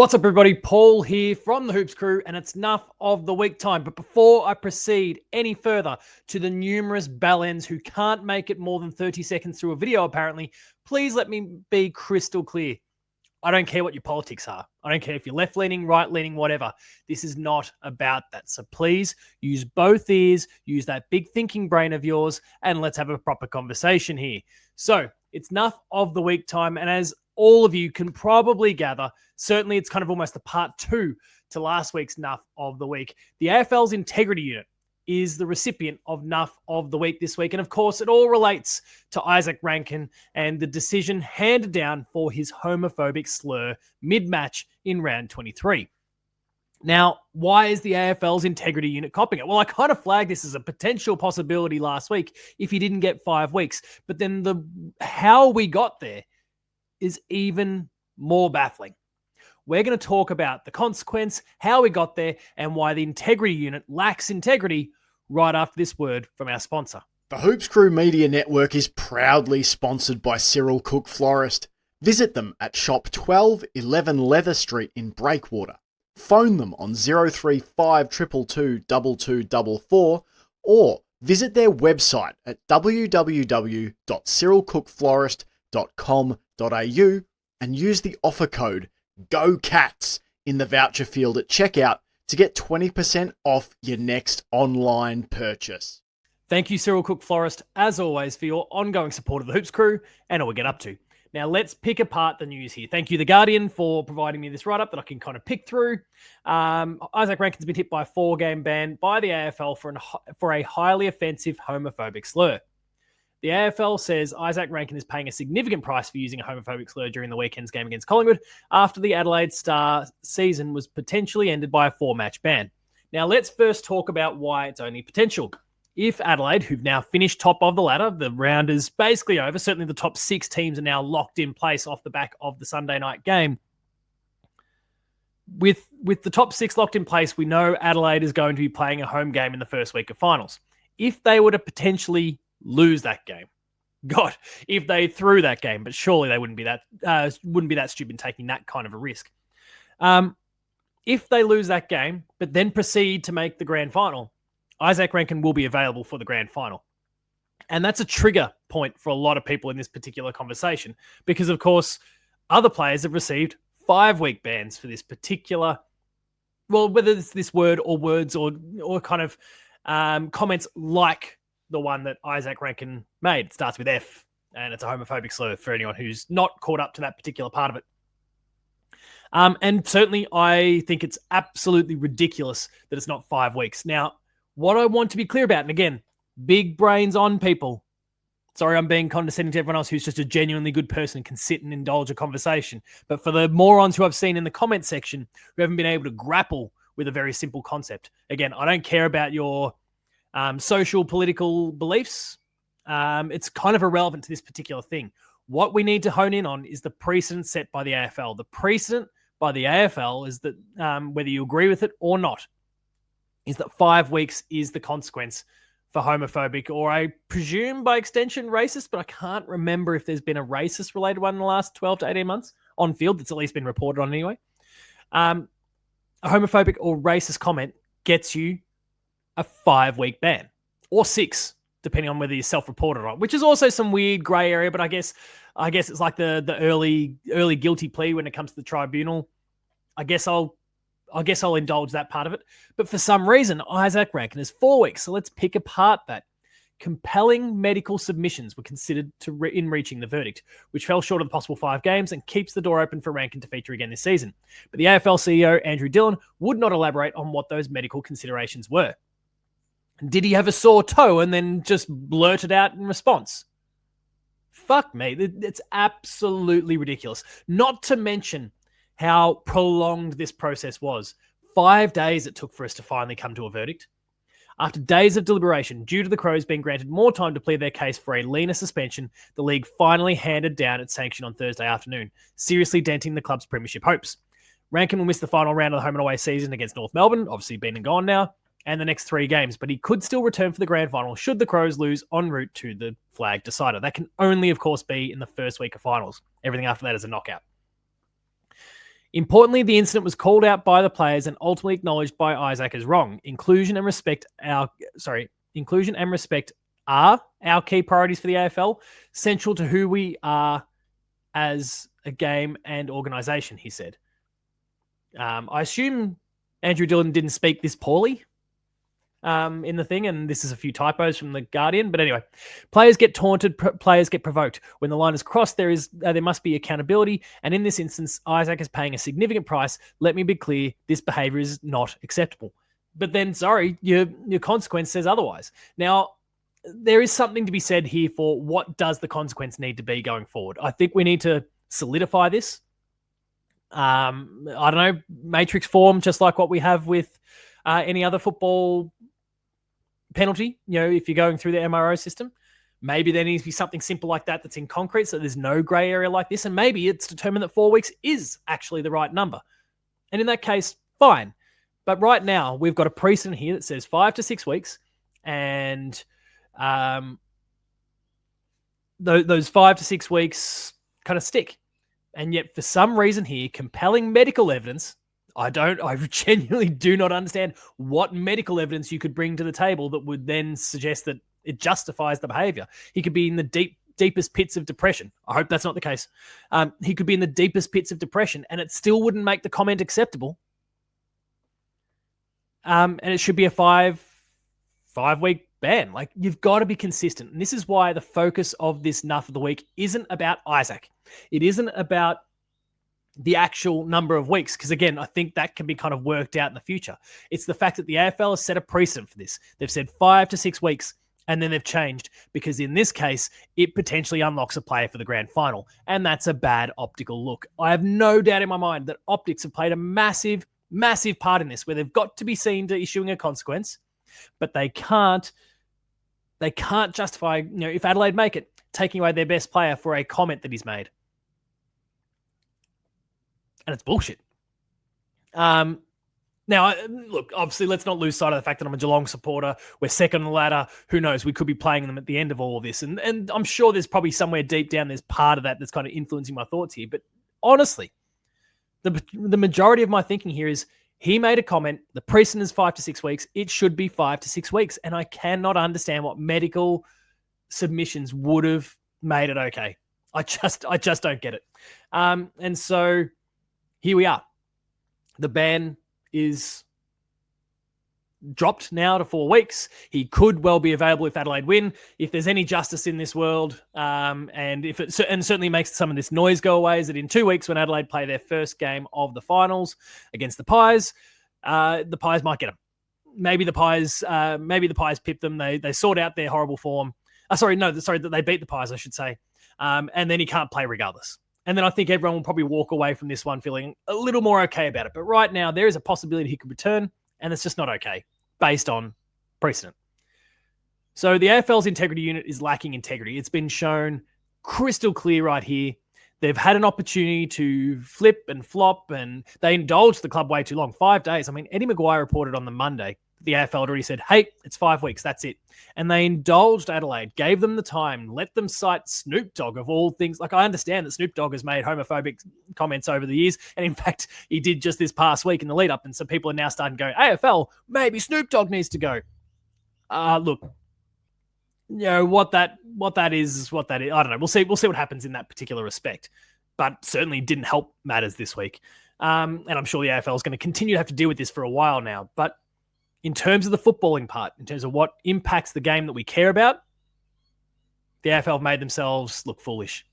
What's up, everybody? Paul here from the Hoops Crew, and it's Nuff of the Week time. But before I proceed any further to the numerous bellends who can't make it more than 30 seconds through a video, apparently, please let me be crystal clear. I don't care what your politics are. I don't care if you're left-leaning, right-leaning, whatever. This is not about that. So please use both ears, use that big thinking brain of yours, and let's have a proper conversation here. So it's Nuff of the Week time, and as all of you can probably gather, certainly it's kind of almost a part two to last week's Nuff of the Week. The AFL's Integrity Unit is the recipient of Nuff of the Week this week. And of course, it all relates to Izak Rankine and the decision handed down for his homophobic slur mid-match in round 23. Now, why is the AFL's Integrity Unit copping it? Well, I kind of flagged this as a potential possibility last week if he didn't get 5 weeks. But then how we got there is even more baffling. We're going to talk about the consequence, how we got there, and why the Integrity Unit lacks integrity right after this word from our sponsor. The Hoops Crew Media Network is proudly sponsored by Cyril Cook Florist. Visit them at shop 1211 Leather Street in Breakwater. Phone them on 035 222 2244 or visit their website at www.cyrilcookflorist.com.au and use the offer code GOCATS in the voucher field at checkout to get 20% off your next online purchase. Thank you, Cyril Cook Florist, as always, for your ongoing support of the Hoops Crew and all we get up to. Now, let's pick apart the news here. Thank you, The Guardian, for providing me this write-up that I can kind of pick through. Izak Rankine's been hit by a 4-game ban by the AFL for a highly offensive homophobic slur. The AFL says Izak Rankine is paying a significant price for using a homophobic slur during the weekend's game against Collingwood after the Adelaide Star season was potentially ended by a 4-match ban. Now, let's first talk about why it's only potential. If Adelaide, who've now finished top of the ladder, the round is basically over. Certainly the top 6 teams are now locked in place off the back of the Sunday night game. With the top 6 locked in place, we know Adelaide is going to be playing a home game in the first week of finals. If they were to potentially lose that game, God, if they threw that game, but surely they wouldn't be that stupid taking that kind of a risk. If they lose that game, but then proceed to make the grand final, Izak Rankine will be available for the grand final. And that's a trigger point for a lot of people in this particular conversation because, of course, other players have received 5-week bans for this particular, well, whether it's this word or words or kind of comments like the one that Izak Rankine made. It starts with F, and it's a homophobic slur for anyone who's not caught up to that particular part of it. And certainly, I think it's absolutely ridiculous that it's not 5 weeks. Now, what I want to be clear about, and again, big brains on people. Sorry, I'm being condescending to everyone else who's just a genuinely good person and can sit and indulge a conversation. But for the morons who I've seen in the comment section who haven't been able to grapple with a very simple concept. Again, I don't care about your social, political beliefs. It's kind of irrelevant to this particular thing. What we need to hone in on is the precedent set by the AFL. The precedent by the AFL is that, whether you agree with it or not, is that 5 weeks is the consequence for homophobic, or I presume by extension racist, but I can't remember if there's been a racist related one in the last 12 to 18 months on field that's at least been reported on anyway. A homophobic or racist comment gets you a 5-week ban, or 6, depending on whether you're self-reported or not, which is also some weird grey area, but I guess it's like the early guilty plea when it comes to the tribunal. I guess I'll indulge that part of it. But for some reason, Izak Rankine is 4 weeks. So let's pick apart that. Compelling medical submissions were considered in reaching the verdict, which fell short of the possible 5 games and keeps the door open for Rankine to feature again this season. But the AFL CEO, Andrew Dillon, would not elaborate on what those medical considerations were. Did he have a sore toe and then just blurt it out in response? Fuck me. It's absolutely ridiculous. Not to mention how prolonged this process was. 5 days it took for us to finally come to a verdict. After days of deliberation, due to the Crows being granted more time to plead their case for a leaner suspension, the league finally handed down its sanction on Thursday afternoon, seriously denting the club's premiership hopes. Rankine will miss the final round of the home and away season against North Melbourne, obviously been and gone now, and the next 3 games, but he could still return for the grand final should the Crows lose en route to the flag decider. That can only, of course, be in the first week of finals. Everything after that is a knockout. Importantly, the incident was called out by the players and ultimately acknowledged by Izak as wrong. Inclusion and respect are our key priorities for the AFL, central to who we are as a game and organisation, he said. I assume Andrew Dillon didn't speak this poorly in the thing, and this is a few typos from the Guardian. But anyway, players get taunted, players get provoked. When the line is crossed, there must be accountability. And in this instance, Izak is paying a significant price. Let me be clear, this behaviour is not acceptable. But then, sorry, your consequence says otherwise. Now, there is something to be said here for what does the consequence need to be going forward. I think we need to solidify this. I don't know, matrix form, just like what we have with any other football penalty, if you're going through the MRO system. Maybe there needs to be something simple like that that's in concrete, so there's no grey area like this, and maybe it's determined that 4 weeks is actually the right number. And in that case, fine. But right now, we've got a precedent here that says 5 to 6 weeks, and those 5 to 6 weeks kind of stick. And yet, for some reason here, compelling medical evidence, I genuinely do not understand what medical evidence you could bring to the table that would then suggest that it justifies the behavior. He could be in the deepest pits of depression. I hope that's not the case. He could be in the deepest pits of depression, and it still wouldn't make the comment acceptable. And it should be a five-week ban. Like, you've got to be consistent. And this is why the focus of this Nuff of the Week isn't about Izak. It isn't about the actual number of weeks, because again, I think that can be kind of worked out in the future. It's the fact that the AFL has set a precedent for this. They've said 5 to 6 weeks, and then they've changed, because in this case, it potentially unlocks a player for the grand final, and that's a bad optical look. I have no doubt in my mind that optics have played a massive, massive part in this, where they've got to be seen to issuing a consequence, but they can't justify, if Adelaide make it, taking away their best player for a comment that he's made. And it's bullshit. Now, look, obviously, let's not lose sight of the fact that I'm a Geelong supporter. We're second on the ladder. Who knows? We could be playing them at the end of all of this. And I'm sure there's probably somewhere deep down there's part of that that's kind of influencing my thoughts here. But honestly, the majority of my thinking here is he made a comment. The precedent is 5 to 6 weeks. It should be 5 to 6 weeks. And I cannot understand what medical submissions would have made it okay. I just don't get it. And so here we are. The ban is dropped now to 4 weeks. He could well be available if Adelaide win. If there's any justice in this world, and certainly makes some of this noise go away, is that in 2 weeks when Adelaide play their first game of the finals against the Pies might get them. Maybe the Pies pip them. They sort out their horrible form. That they beat the Pies, I should say. And then he can't play regardless. And then I think everyone will probably walk away from this one feeling a little more okay about it. But right now, there is a possibility he could return, and it's just not okay based on precedent. So the AFL's integrity unit is lacking integrity. It's been shown crystal clear right here. They've had an opportunity to flip and flop, and they indulged the club way too long. 5 days. I mean, Eddie Maguire reported on the Monday the AFL had already said, hey, it's 5 weeks, that's it. And they indulged Adelaide, gave them the time, let them cite Snoop Dogg of all things. Like, I understand that Snoop Dogg has made homophobic comments over the years. And in fact, he did just this past week in the lead up. And so people are now starting to go, AFL, maybe Snoop Dogg needs to go. Look, what that is what that is. I don't know. We'll see what happens in that particular respect. But certainly didn't help matters this week. And I'm sure the AFL is going to continue to have to deal with this for a while now. But in terms of the footballing part, in terms of what impacts the game that we care about, the AFL have made themselves look foolish.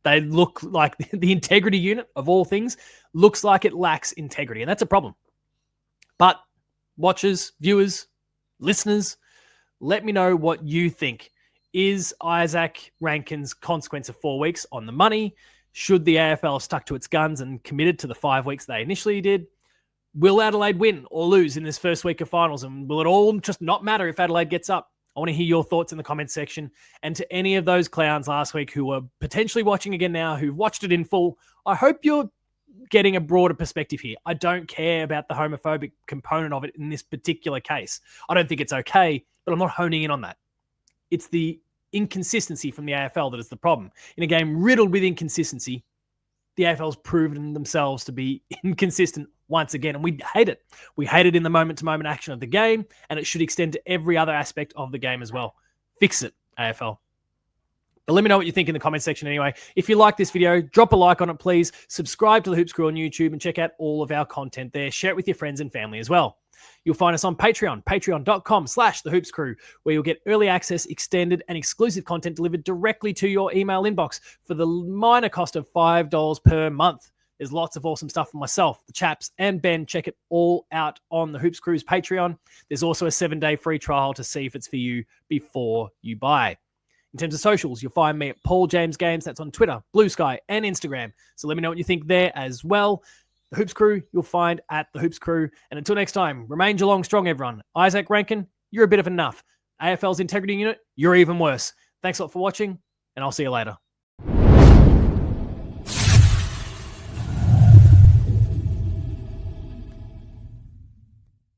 They look like the integrity unit, of all things, looks like it lacks integrity, and that's a problem. But watchers, viewers, listeners, let me know what you think. Is Izak Rankine's consequence of 4 weeks on the money? Should the AFL have stuck to its guns and committed to the 5 weeks they initially did? Will Adelaide win or lose in this first week of finals? And will it all just not matter if Adelaide gets up? I want to hear your thoughts in the comments section. And to any of those clowns last week who were potentially watching again now, who've watched it in full, I hope you're getting a broader perspective here. I don't care about the homophobic component of it in this particular case. I don't think it's okay, but I'm not honing in on that. It's the inconsistency from the AFL that is the problem. In a game riddled with inconsistency, The AFL's proven themselves to be inconsistent once again, and we hate it. We hate it in the moment-to-moment action of the game, and it should extend to every other aspect of the game as well. Fix it, AFL. But let me know what you think in the comment section anyway. If you like this video, drop a like on it, please. Subscribe to the Hoops Crew on YouTube and check out all of our content there. Share it with your friends and family as well. You'll find us on Patreon, patreon.com/thehoopscrew, where you'll get early access, extended, and exclusive content delivered directly to your email inbox for the minor cost of $5 per month. There's lots of awesome stuff for myself, the chaps, and Ben. Check it all out on the Hoops Crew's Patreon. There's also a 7-day free trial to see if it's for you before you buy. In terms of socials, you'll find me at Paul James Games. That's on Twitter, Blue Sky, and Instagram. So let me know what you think there as well. The Hoops Crew, you'll find at the Hoops Crew. And until next time, remain Geelong strong, everyone. Izak Rankine, you're a bit of a nuff. AFL's Integrity Unit, you're even worse. Thanks a lot for watching, and I'll see you later.